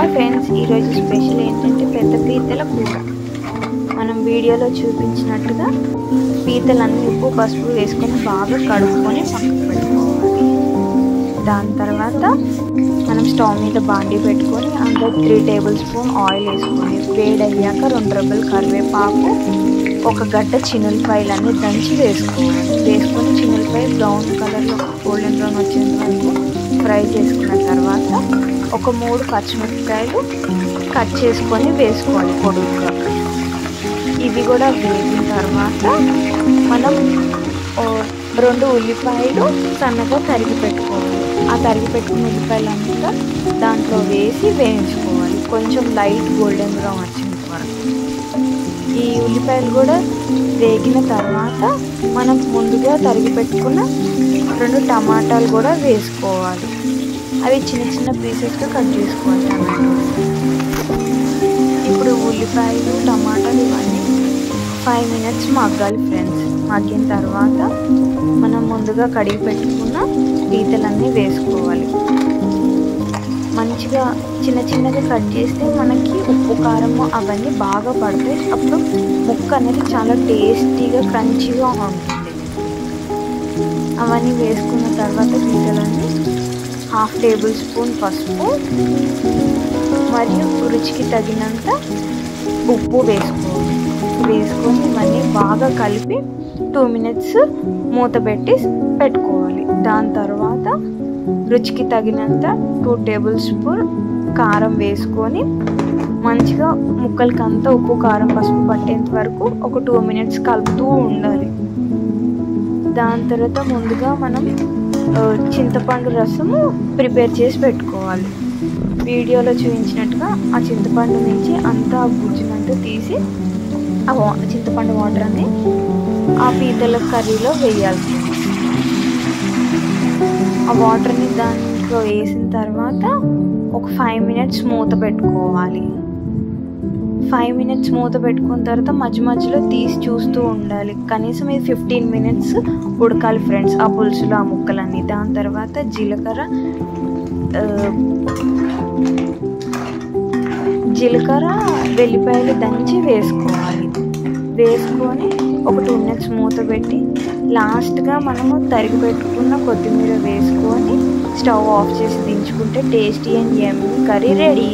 Hi friends, ఈరోజు special ఏంటంటే పెద్ద పీతల కూర. మనం వీడియోలో చూపించినట్టుగా పీతలన్నీ ఉప్పు పసుపు వేసుకొని బాగా కడుక్కొని పక్కకు పెట్టుకోవాలి. దాని తర్వాత మనం స్టవ్ మీద బాండీ పెట్టుకొని అందులో 3 టేబుల్ స్పూన్ ఆయిల్ వేసుకొని వేడయ్యాక 2 రెబ్బలు కరివేపాకు, ఒక గడ్డ చిన్నులపాయలన్నీ దంచి వేసుకోవాలి. వేసుకొని చిన్నులపాయ బ్రౌన్ కలర్లో గోల్డెన్ బ్రౌన్ వచ్చేంత వరకు ఫ్రై చేసుకున్న తర్వాత ఒక 3 పచ్చిమిరపకాయలు కట్ చేసుకొని వేసుకోవాలి పొడుగుగా. ఇవి కూడా వేగిన తర్వాత మనం 2 ఉల్లిపాయలు సన్నగా తరిగి పెట్టుకోవాలి. ఆ తరిగి పెట్టుకున్న ఉల్లిపాయలంతా దాంట్లో వేసి వేయించుకోవాలి, కొంచెం లైట్ గోల్డెన్ బ్రౌన్ వచ్చేంత వరకు. ఈ ఉల్లిపాయలు కూడా వేగిన తర్వాత మనం ముందుగా తరిగి పెట్టుకున్న 2 టమాటాలు కూడా వేసుకోవాలి. అవి చిన్న చిన్న పీసెస్గా కట్ చేసుకోవాలి టమాటోస్. ఇప్పుడు ఉల్లిపాయలు టమాటాలు ఇవన్నీ 5 మినిట్స్ మగ్గాలి ఫ్రెండ్స్. మగ్గిన తర్వాత మనం ముందుగా కడిగి పెట్టుకున్న పీతలన్నీ వేసుకోవాలి. మంచిగా చిన్న చిన్నగా కట్ చేస్తే మనకి ఉప్పు కారం అవన్నీ బాగా పడతాయి. అప్పుడు ముక్క అనేది చాలా టేస్టీగా క్రంచీగా ఉంటుంది. అవన్నీ వేసుకున్న తర్వాత పీతలన్నీ 1/2 టేబుల్ స్పూన్ పసుపు మరియు రుచికి తగినంత ఉప్పు వేసుకోవాలి. వేసుకొని ఇవన్నీ బాగా కలిపి 2 మినిట్స్ మూత పెట్టి పెట్టుకోవాలి. దాని తర్వాత రుచికి తగినంత 2 టేబుల్ స్పూన్ కారం వేసుకొని మంచిగా ముక్కలకి అంతా ఉప్పు కారం పసుపు పట్టేంత వరకు ఒక 2 మినిట్స్ కలుపుతూ ఉండాలి. దాని తర్వాత ముందుగా మనం చింతపండు రసము ప్రిపేర్ చేసి పెట్టుకోవాలి. వీడియోలో చూపించినట్టుగా ఆ చింతపండు నుంచి అంతా గుజ్జునంతా తీసి ఆ చింతపండు వాటర్ అని ఆ పీతల కర్రీలో వేయాలి. ఆ వాటర్ని దాంట్లో వేసిన తర్వాత ఒక 5 మినిట్స్ మూత పెట్టుకోవాలి. 5 మినిట్స్ మూత పెట్టుకున్న తర్వాత మధ్య మధ్యలో తీసి చూస్తూ ఉండాలి. కనీసం ఇది 15 మినిట్స్ ఉడకాలి ఫ్రెండ్స్, ఆ పులుసులో ఆ ముక్కలన్నీ. దాని తర్వాత జీలకర్ర వెల్లిపాయలు దంచి వేసుకోవాలి. వేసుకొని ఒక 2 మినిట్స్ మూత పెట్టి లాస్ట్గా మనము తరిగి పెట్టుకున్న కొత్తిమీర వేసుకొని స్టవ్ ఆఫ్ చేసి దించుకుంటే tasty and yummy curry ready.